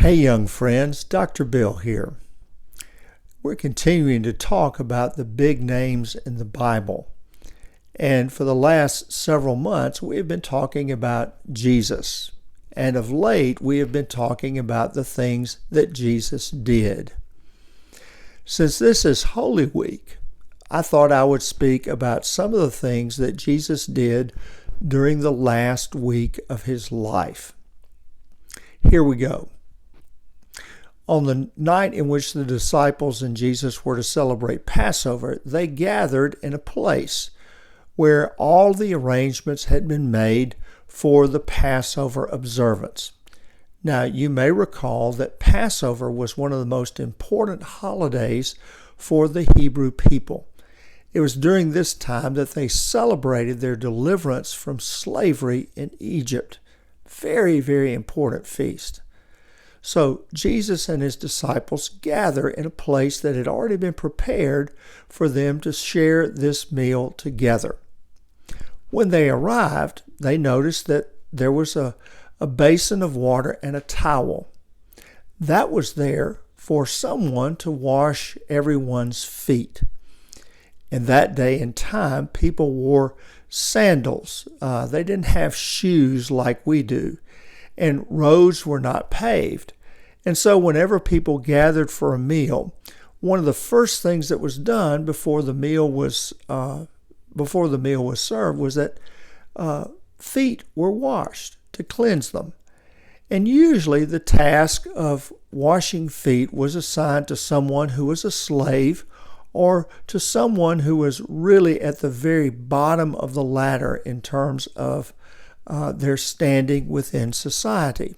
Hey young friends, Dr. Bill here. We're continuing to talk about the big names in the Bible. And for the last several months, we have been talking about Jesus. And of late, we have been talking about the things that Jesus did. Since this is Holy Week, I thought I would speak about some of the things that Jesus did during the last week of his life. Here we go. On the night in which the disciples and Jesus were to celebrate Passover, they gathered in a place where all the arrangements had been made for the Passover observance. Now, you may recall that Passover was one of the most important holidays for the Hebrew people. It was during this time that they celebrated their deliverance from slavery in Egypt. Very, very important feast. So Jesus and his disciples gather in a place that had already been prepared for them to share this meal together. When they arrived, they noticed that there was a basin of water and a towel. That was there for someone to wash everyone's feet. In that day and time, people wore sandals. They didn't have shoes like we do, and roads were not paved. And so whenever people gathered for a meal, one of the first things that was done before the meal was served was that feet were washed to cleanse them. And usually the task of washing feet was assigned to someone who was a slave or to someone who was really at the very bottom of the ladder in terms of their standing within society.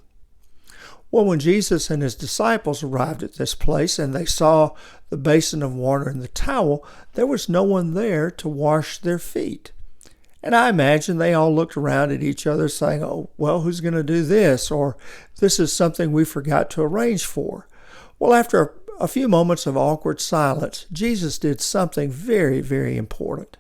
Well, when Jesus and his disciples arrived at this place and they saw the basin of water and the towel, there was no one there to wash their feet. And I imagine they all looked around at each other saying, "Oh, well, who's going to do this?" Or, "This is something we forgot to arrange for." Well, after a few moments of awkward silence, Jesus did something very, very important.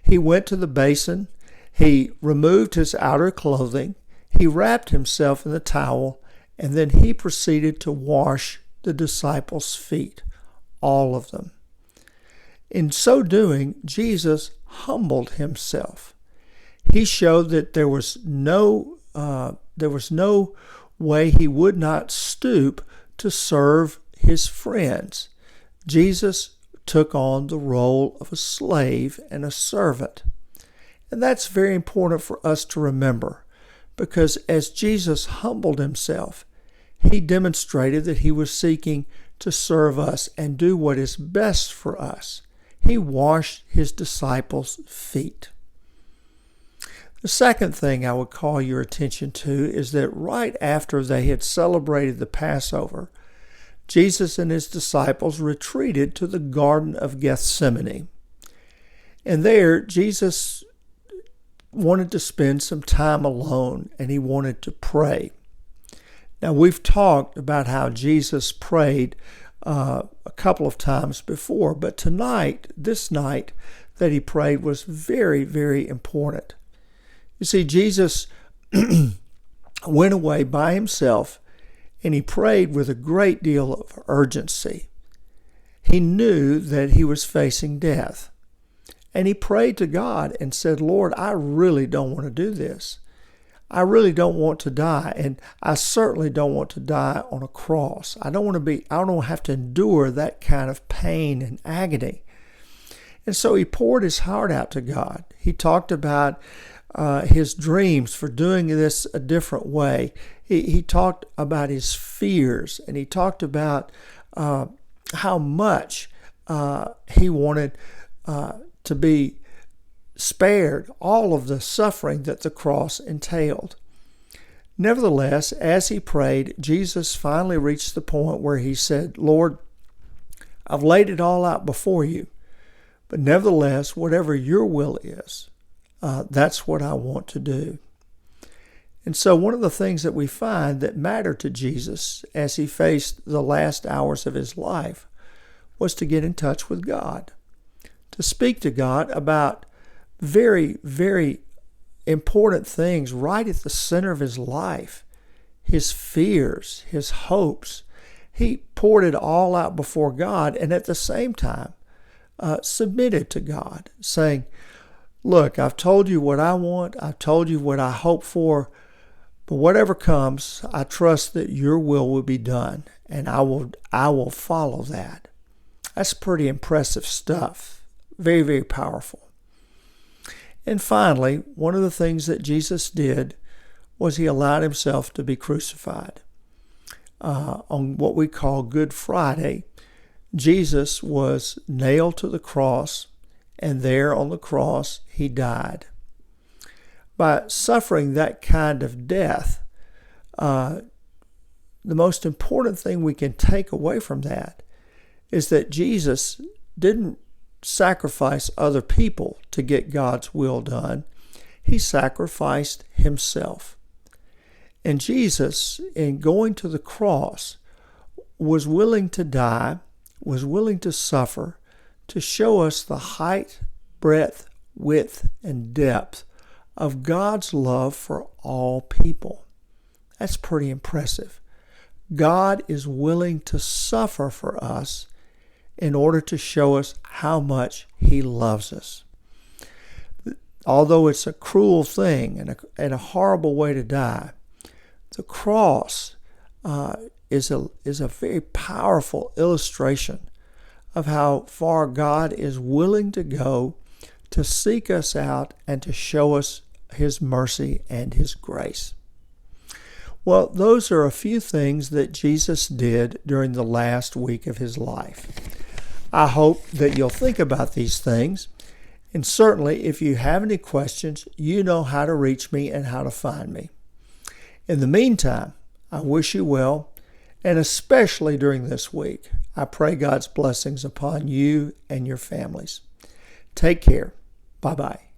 He went to the basin, he removed his outer clothing, he wrapped himself in the towel, and then he proceeded to wash the disciples' feet, all of them. In so doing, Jesus humbled himself. He showed that there was no way he would not stoop to serve his friends. Jesus took on the role of a slave and a servant. And that's very important for us to remember, because as Jesus humbled himself, he demonstrated that he was seeking to serve us and do what is best for us. He washed his disciples' feet. The second thing I would call your attention to is that right after they had celebrated the Passover, Jesus and his disciples retreated to the Garden of Gethsemane. And there, Jesus wanted to spend some time alone, and he wanted to pray. Now, we've talked about how Jesus prayed a couple of times before, but this night that he prayed was very, very important. You see, Jesus went away by himself, and he prayed with a great deal of urgency. He knew that he was facing death, and he prayed to God and said, "Lord, I really don't want to do this. I really don't want to die, and I certainly don't want to die on a cross. I don't have to endure that kind of pain and agony." And so he poured his heart out to God. He talked about his dreams for doing this a different way. He talked about his fears, and he talked about how much he wanted to be spared all of the suffering that the cross entailed. Nevertheless, as he prayed, Jesus finally reached the point where he said, "Lord, I've laid it all out before you, but nevertheless, whatever your will is, that's what I want to do." And so one of the things that we find that mattered to Jesus as he faced the last hours of his life was to get in touch with God, to speak to God about very, very important things right at the center of his life. his fears, his hopes. He poured it all out before God, and at the same time submitted to God, saying, look, I've told you what I want. I've told you what I hope for. But whatever comes, I trust that your will be done, and I will follow that. That's pretty impressive stuff. Very, very powerful. And finally, one of the things that Jesus did was he allowed himself to be crucified. On what we call Good Friday, Jesus was nailed to the cross, and there on the cross he died. By suffering that kind of death, the most important thing we can take away from that is that Jesus didn't sacrifice other people to get God's will done. He sacrificed himself. And Jesus, in going to the cross, was willing to die, was willing to suffer, to show us the height, breadth, width, and depth of God's love for all people. That's pretty impressive. God is willing to suffer for us in order to show us how much he loves us. Although it's a cruel thing and a horrible way to die, the cross is a very powerful illustration of how far God is willing to go to seek us out and to show us his mercy and his grace. Well, those are a few things that Jesus did during the last week of his life. I hope that you'll think about these things. And certainly, if you have any questions, you know how to reach me and how to find me. In the meantime, I wish you well, and especially during this week, I pray God's blessings upon you and your families. Take care. Bye-bye.